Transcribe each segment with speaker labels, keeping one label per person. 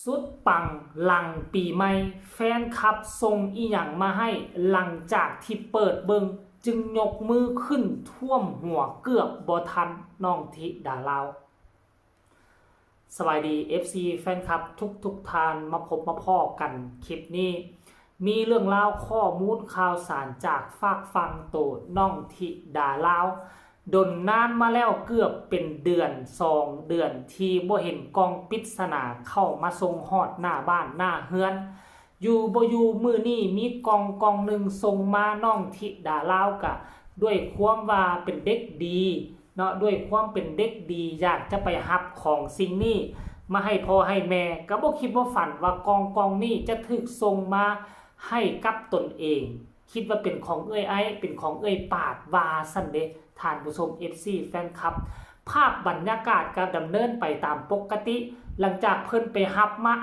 Speaker 1: สุดปังหลังปีใหม่แฟนคลับส่งอีหยังมาให้หลังจากที่เปิดเบิงจึงยกมือขึ้นท่วมหัวเกือบบ่ทันน้องธิดาลาวสวัสดี FC แฟนคลับทุกทานมาพบมาพ่อกันคลิปนี้มีเรื่องราวข้อมูลข่าวสารจากฝากฟังโตน้องธิดาลาวดนนานมาแล้วเกือบเป็นเดือน2 เดือนที่บ่เห็นกองปริศนาเข้ามาส่งฮอดหน้าบ้านหน้าเฮือนอยู่บ่อยู่มื้อนี้มีกองหนึ่งส่งมาน้องธิดาลาวกะด้วยความว่าเป็นเด็กดีเนาะด้วยความเป็นเด็กดีอยากจะไปรับของสิ่งนี้มาให้พ่อให้แม่ก็บ่คิดบ่ฝันว่ากองนี้จะถูกส่งมาให้กับตนเองคิดว่าเป็นของเอ้ยไอ้เป็นของเอ้ยปาดว่าซั่นเด้ท่านผู้ชม FC แฟนคลับภาพบรรยากาศก็ดำเนินไปตามปกติหลังจากเพิ่นไปรับมา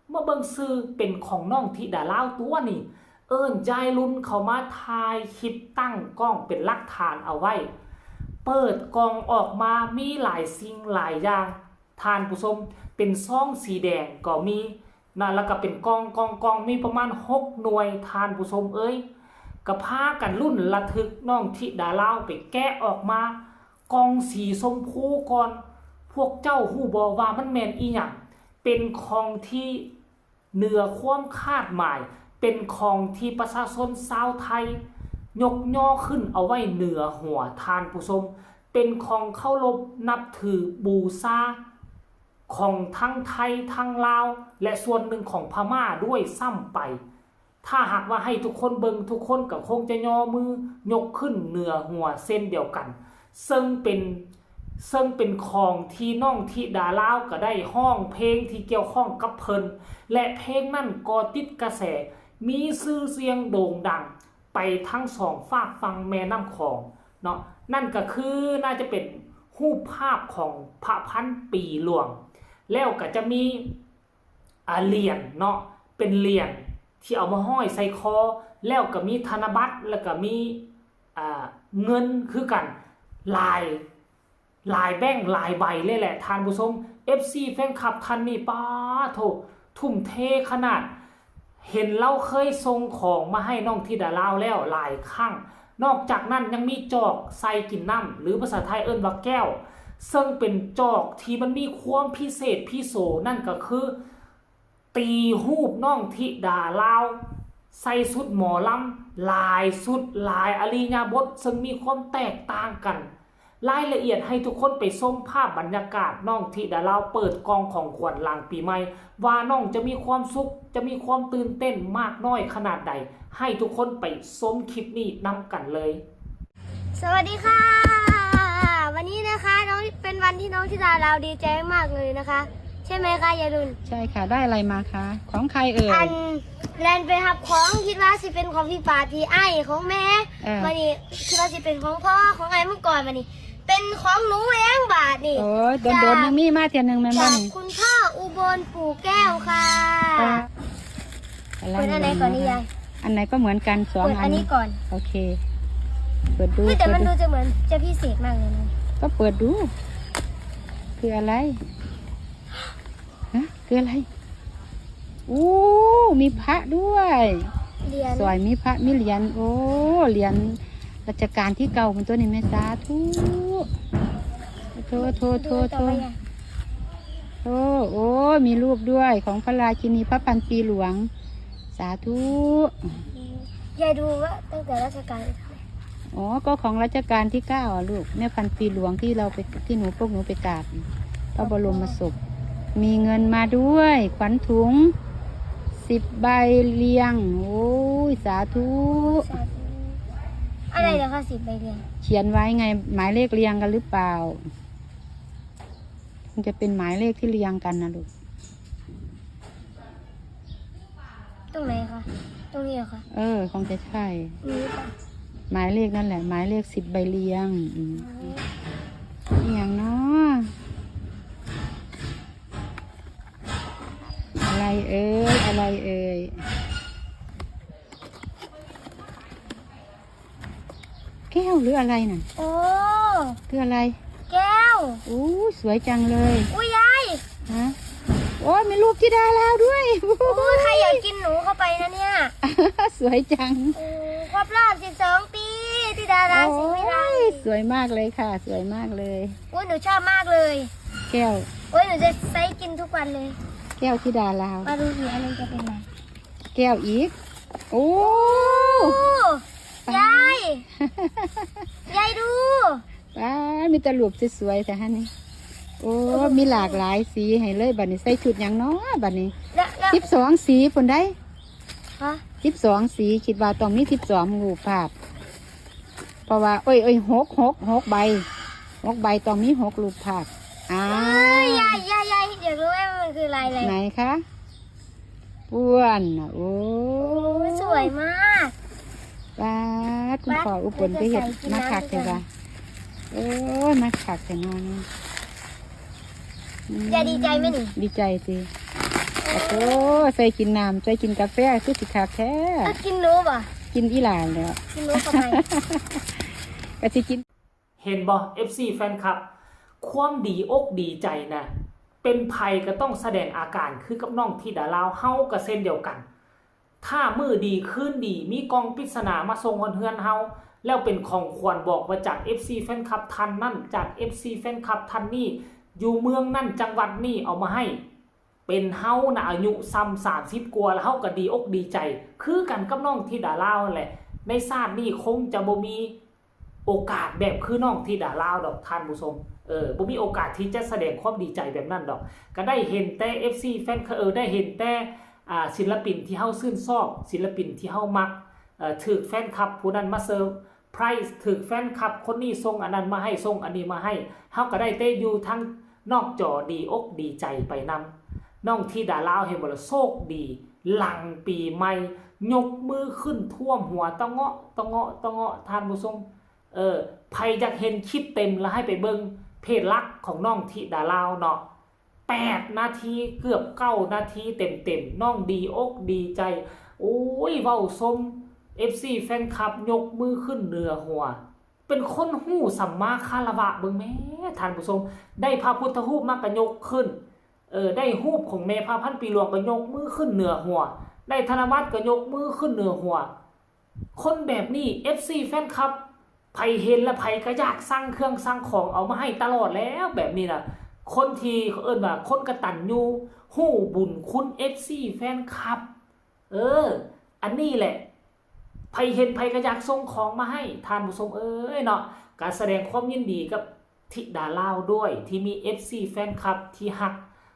Speaker 1: เมื่อเบิ่งซื้อเป็นของน้องธิดาลาวตัวนี่เอิ้นใจรุ่นเข้ามาถ่ายคลิปตั้งกล้องเป็นหลักฐานเอาไว้เปิดกล่องออกมามีหลายสิ่งหลายอย่างท่านผู้ชมเป็นซองสีแดงก็มีนะแล้วก็เป็นกองมีประมาณ6หน่วยท่านผู้ชมเอ้ยก็พากันรุ่นระทึกน้องธิดาลาวไปแกะออกมากองสีชมพูก่อนพวกเจ้าฮู้บ่ว่ามันแม่นอีหยังเป็นของที่เหนือความคาดหมายเป็นของที่ประชาชนชาวไทยยกย่อขึ้นเอาไว้เหนือหัวท่านผู้ชมเป็นของเคารพนับถือบูชาของทั้งไทยทั้งลาวและส่วนหนึ่งของพม่าด้วยซ้ำไปถ้าหากว่าให้ทุกคนเบิ่งทุกคนก็คงจะย่อมือยกขึ้นเหนือหัวเส้นเดียวกันซึ่งเป็นของที่น้องธิดาลาวก็ได้ห้องเพลงที่เกี่ยวข้องกับเพิ่นและเพลงนั้นก็ติดกระแสมีชื่อเสียงโด่งดังไปทั้งสองฝากฟังแม่น้ำของเนาะนั่นก็คือน่าจะเป็นรูปภาพของพระพันปีหลวงแล้วก็จะมีเหรียญเนาะเป็นเหรียญที่เอามาห้อยใส่คอแล้วก็มีธนบัตรแล้วก็มีเงินคือกันลายแบงค์ลายใบเลยแหละท่านผู้ชม FC แฟนคลับท่านนี่ป้าโถทุ่มเทขนาดเห็นเราเคยส่งของมาให้น้องธิดาลาวแล้วหลายครั้งนอกจากนั้นยังมีจอกใส่กินน้ำหรือภาษาไทยเอิ้นว่าแก้วซึ่งเป็นจอกที่มันมีความพิเศษพิโสนั่นก็คือตีรูปน้องธิดาลาวใส่สุดหมอลำลายสุดลายอริยบทซึ่งมีความแตกต่างกันรายละเอียดให้ทุกคนไปชมภาพบรรยากาศน้องธิดาลาวเปิดกองของขวัญหลังปีใหม่ว่าน้องจะมีความสุขจะมีความตื่นเต้นมากน้อยขนาดใดให้ทุกคนไปชมคลิปนี้นำกันเลย
Speaker 2: สวัสดีค่ะวันนี้นะคะน้องเป็นวันที่น้องธิดาลาวดีใจมากเลยนะคะใช่ไหมคะยายรุน
Speaker 3: ใช่ค่ะได้อะไรมาคะของใครเอ่ย
Speaker 2: อันแลนไปหับของคิดว่าสิเป็นของพี่ปาพี่ไอ้ของแม่วันนี้คิดว่าสิเป็นของพ่อของไอ้เมื่อก่อนวันนี้เป็นของหนูเองบาทนี่
Speaker 3: โอ้โดนยังมีมาเทียนหนึ่งแม่
Speaker 2: จากคุณพ่ออุบลปู่แก้วค่ะ
Speaker 3: อะไร
Speaker 2: อันไหนก่อนนี่ยาย
Speaker 3: อันไหนก็เหมือนกัน2 อัน
Speaker 2: นี้ก่อน
Speaker 3: โอเคเปิดดู
Speaker 2: แต่มันดูจะเหมือนจะพิเศษมากเลยนะ
Speaker 3: ก็เปิดดูคืออะไรฮะคืออะไรอู้มีพระด้วยสวยมีพระมีเหรียญโอ้เหรียญรัชกาลที่เก่าเป็นตัวนี้แม่สาธุโทโอ้มีรูปด้วยของพระราชินีพระพันปีหลวงสาธุ
Speaker 2: ยายดูว่าตั้งแต่รัชกาล
Speaker 3: อ๋อก็ของรัชกาลที่9ลูกแม่พันปีหลวงที่เราไปที่พวกหนูไปกราบพระบรมศพมีเงินมาด้วยขวัญถุง10 ใบเรียงโอ้ยสาธุ
Speaker 2: อะไรเหรอคะ10 ใบเรียง
Speaker 3: เขียนไว้ไงหมายเลขเรียงกันหรือเปล่ามันจะเป็นหมายเลขที่เรียงกันนะลูก
Speaker 2: ตรงไหนคะตรงนี้เหรอคะ
Speaker 3: คงจะใช่
Speaker 2: นี่ป่ะ
Speaker 3: หมายเลขนั่นแหละหมายเลข10 ใบเรียงอย่างเนาะอะไรเอ่ยแก้วหรืออะไรน่ะ
Speaker 2: โอ้
Speaker 3: คืออะไร
Speaker 2: แก้ว
Speaker 3: สวยจังเลย
Speaker 2: ยาย
Speaker 3: ฮะโอ้มี รูปธิดาลาวด้วย
Speaker 2: โอ้ยใครอยากกินหนูเข้าไปนะเนี่ย
Speaker 3: สวยจัง
Speaker 2: ครบรอบ12 ปีที่ดาราศรีวิไล
Speaker 3: สวยมากเลยค่ะ สวยมากเลย
Speaker 2: โอ้ยหนูชอบมากเลย
Speaker 3: แก้ว
Speaker 2: โอ้ยหนูจะใช้กินทุกวันเลย
Speaker 3: แก้วธิดาลาว
Speaker 2: มาดูสิอันนี้จะเป็นไง
Speaker 3: แก้วอีก โอ้
Speaker 2: โอ้ยายยายดู
Speaker 3: ป้ามีแตะลูปสวยๆแต่ฮะนี่โอ้มีหลากหลายสีให้เลยบัดนี้ใส่ชุดหยังเนาะบัดนี้
Speaker 2: แล้ว
Speaker 3: 12สีผลได้
Speaker 2: ฮะ
Speaker 3: 12สีคิดว่าต้องมี12รูปภาพเพราะว่าเอ้ย6ใบ6ใบต้องมี6รูปภาพอ้า
Speaker 2: เอ้ยว ยายอยากรู้ว่ามันคืออะไรเลย
Speaker 3: ไหนคะอ้วนน่ะโอ้
Speaker 2: โอ้ยสวยมาก
Speaker 3: ป้าดคุณพ่ออุปนไปเห็ดมาคักเถอะว่ะโอ้ยมาคักแต่นอน
Speaker 2: ยายดีใจไหมนี่
Speaker 3: ดีใจสิโอ้โหใส่กินน้ำใส่กินกาแฟคือสิคักแท้
Speaker 2: ถ้ากินหนูป่ะ
Speaker 3: กินอีหลานแล้ว
Speaker 2: กินหนูเข้าไป
Speaker 3: ก็สิกิน
Speaker 1: เห็นบ่ FC แฟนคลับ ความดีอกดีใจนะเป็นภัยก็ต้องแสดงอาการคือกับน้องธิดาลาวเฮาก็เส้นเดียวกัน ถ้ามือดีขึ้นดีมีกองปริศนามาส่งเฮือนเฮาแล้วเป็นของควรบอกว่าจาก FC แฟนคลับทันนั่นจาก FC แฟนคลับทันนี่อยู่เมืองนั่นจังหวัดนี่เอามาให้ เป็นเฮานะอายุซ้ำ30กว่าแล้วเฮาก็ดีอกดีใจ คือกันกับน้องธิดาลาวนั่นแหละในชาตินี้คงจะบ่มีโอกาสแบบคือน้องธิดาลาวดอกท่านผู้ชมบ่มีโอกาสที่จะแสดงความดีใจแบบนั้นดอกก็ได้เห็นแต่ FC แฟนได้เห็นแต่ศิลปินที่เฮาชื่นชอบศิลปินที่เฮามักถูกแฟนคลับผู้นั้นมาเซิร์ฟไพรส์ถูกแฟนคลับคนนี้ส่งอันนั้นมาให้ส่งอันนี้มาให้เฮาก็ได้เต้อยู่ทั้งนอกจอดีอกดีใจไปนำน้องธิดาลาวเห็นบ่ล่ะโชคดีหลังปีใหม่ยกมือขึ้นท่วมหัวตะเงาะท่านผู้ชมใครอยากเห็นคลิปเต็มแล้วให้ไปเบิ่งเพจลักของน้องธิดาลาวเนาะ8นาทีเกือบ9นาทีเต็มน้องดีอกดีใจโอ้ยเว้าสม FC แฟนคลับยกมือขึ้นเหนือหัวเป็นคนหู้สัมมาคารวะเบิ่งแม่ท่านผู้ชมได้พระพุทธรูปมากระยกขึ้นได้รูปของแม่พระพันปีหลวงก็ยกมือขึ้นเหนือหัวได้ธนวัฒน์ก็ยกมือขึ้นเหนือหัวคนแบบนี้ FC แฟนคลับไผเห็นแล้วไผก็อยากสั่งเครื่องสั่งของเอามาให้ตลอดแล้วแบบนี้น่ะคนที่เขาเอิ้นว่าคนกตัญญูฮู้บุญคุณ FC แฟนคลับอันนี้แหละไผเห็นไผก็อยากส่งของมาให้ท่านผู้ชมเนาะการแสดงความยินดีกับธิดาลาวด้วยที่มี FC แฟนคลับที่ฮัก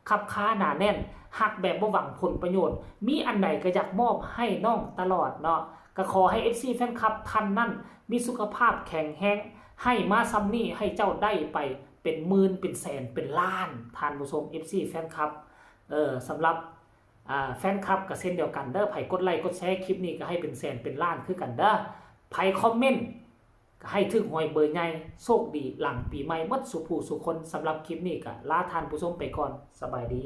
Speaker 1: คับค้าหนาแน่นฮักแบบบ่หวังผลประโยชน์มีอันใดก็อยากมอบให้น้องตลอดเนาะก็ขอให้ FC แฟนคลับท่านนั่นมีสุขภาพแข็งแรงให้มาซ้ำนี่ให้เจ้าได้ไปเป็นหมื่นเป็นแสนเป็นล้านท่านผู้ชม FC แฟนคลับสำหรับแฟนคลับก็เช่นเดียวกันเด้อไผกดไลค์กดแชร์คลิปนี้ก็ให้เป็นแสนเป็นล้านคือกันเด้อไผคอมเมนต์ก็ให้ถึงหวยเบอร์ใหญ่โชคดีหลังปีใหม่หมดสุผู้สุคนสำหรับคลิปนี้ก็ลาท่านผู้ชมไปก่อนสบายดี